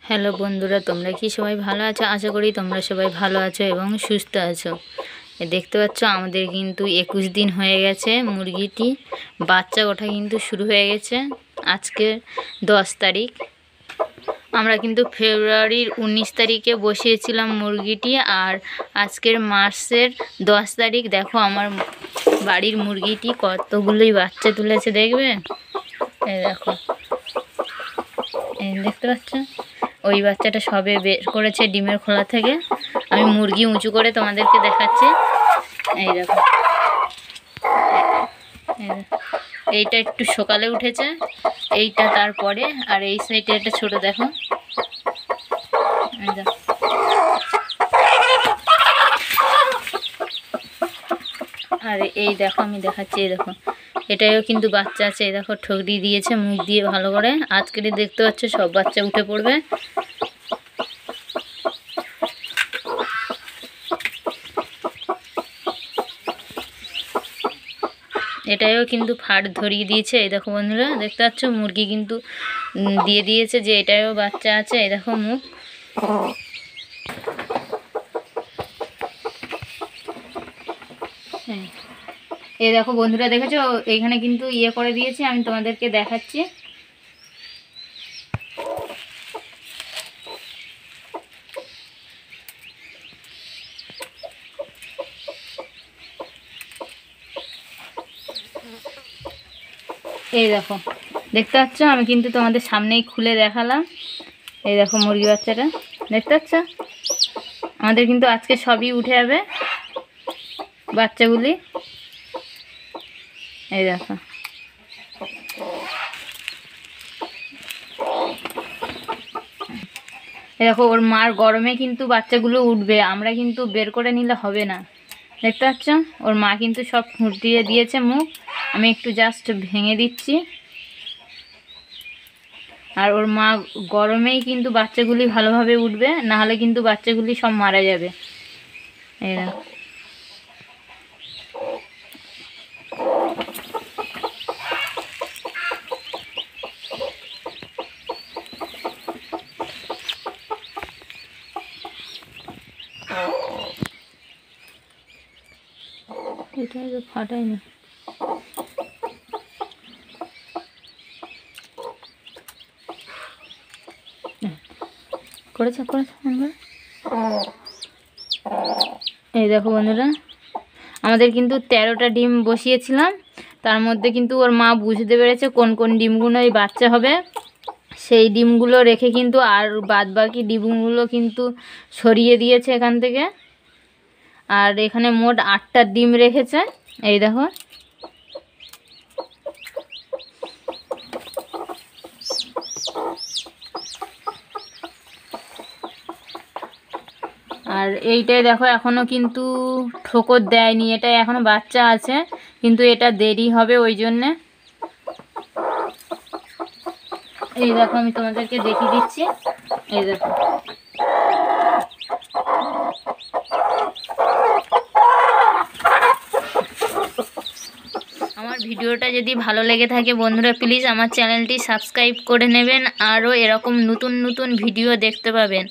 Hello বন্ধুরা, তোমরা কি সবাই ভালো আছো? আশা করি তোমরা সবাই ভালো আছো এবং সুস্থ আছো। দেখতে পাচ্ছ আমাদের কিন্তু 21 দিন হয়ে গেছে, মুরগিটি বাচ্চা ওঠা কিন্তু শুরু হয়ে গেছে। আজকে 10 তারিখ, আমরা কিন্তু ফেব্রুয়ারির 19 তারিখে বসিয়েছিলাম মুরগিটি, আর আজকের মার্চের 10 তারিখ। দেখো আমার বাড়ির মুরগিটি কতগুলোই বাচ্চা তুলেছে, দেখবে? এই দেখো, এই দেখতে পাচ্ছ, ওই বাচ্চাটা সবে বের করেছে ডিমের খোলা থেকে। আমি মুরগি উঁচু করে তোমাদেরকে দেখাচ্ছি। এই দেখো, এইটা একটু সকালে উঠেছে, এইটা তারপরে, আর এই সাইডে একটা ছোট দেখো। আর এই দেখো, আমি দেখাচ্ছি, এই দেখো, এটাও কিন্তু বাচ্চা আছে। এই দেখো, ঠোক দিয়ে দিয়েছে মুখ দিয়ে ভালো করে। আজকেরই দেখতে পাচ্ছ সব বাচ্চা উঠে পড়বে। এটাও কিন্তু ফাট ধরিয়ে দিয়েছে। এই দেখো বন্ধুরা, দেখতে পাচ্ছ মুরগি কিন্তু দিয়ে দিয়েছে যে এটাও বাচ্চা আছে। এই দেখো মুখ। এই দেখো বন্ধুরা, দেখেছো এইখানে কিন্তু ইয়ে করে দিয়েছে, আমি তোমাদেরকে দেখাচ্ছি। এই দেখো, দেখতে পাচ্ছ, আমি কিন্তু তোমাদের সামনেই খুলে দেখালাম। এই দেখো মুরগি বাচ্চাটা, দেখতে পাচ্ছ? আমাদের কিন্তু আজকে সবই উঠে যাবে বাচ্চাগুলি। এই দেখো, এই দেখো, ওর মার গরমে কিন্তু বাচ্চাগুলো উঠবে, আমরা কিন্তু বের করে নিলে হবে না। দেখতে পাচ্ছ, ওর মা কিন্তু সব ফুটিয়ে দিয়েছে মুখ। আমি একটু জাস্ট ভেঙে দিচ্ছি। আর ওর মা গরমেই কিন্তু বাচ্চাগুলি ভালোভাবে উঠবে, না হলে কিন্তু বাচ্চাগুলি সব মারা যাবে। এই দেখো, এটা তো ফাটাই না। করেছে এই দেখো বন্ধুরা, আমাদের কিন্তু 13টা ডিম বসিয়েছিলাম, তার মধ্যে কিন্তু ওর মা বুঝতে পেরেছে কোন কোন ডিমগুলো এই বাচ্চা হবে। সেই ডিমগুলো রেখে কিন্তু আর বাদ বাকি ডিমগুলো কিন্তু সরিয়ে দিয়েছে এখান থেকে। আর এখানে মোট 8টা ডিম রেখেছে। এই দেখো, আর এইটাই দেখো এখনো কিন্তু ঠোকর দেয়নি, এটা এখনো বাচ্চা আছে, কিন্তু এটা দেরি হবে ওই জন্যে। এই দেখো, আমি তোমাদেরকে দেখিয়ে দিচ্ছি। এই দেখো, আমার ভিডিওটা যদি ভালো লেগে থাকে বন্ধুরা, প্লিজ আমার চ্যানেলটি সাবস্ক্রাইব করে নেবেন, আরও এরকম নতুন নতুন ভিডিও দেখতে পাবেন।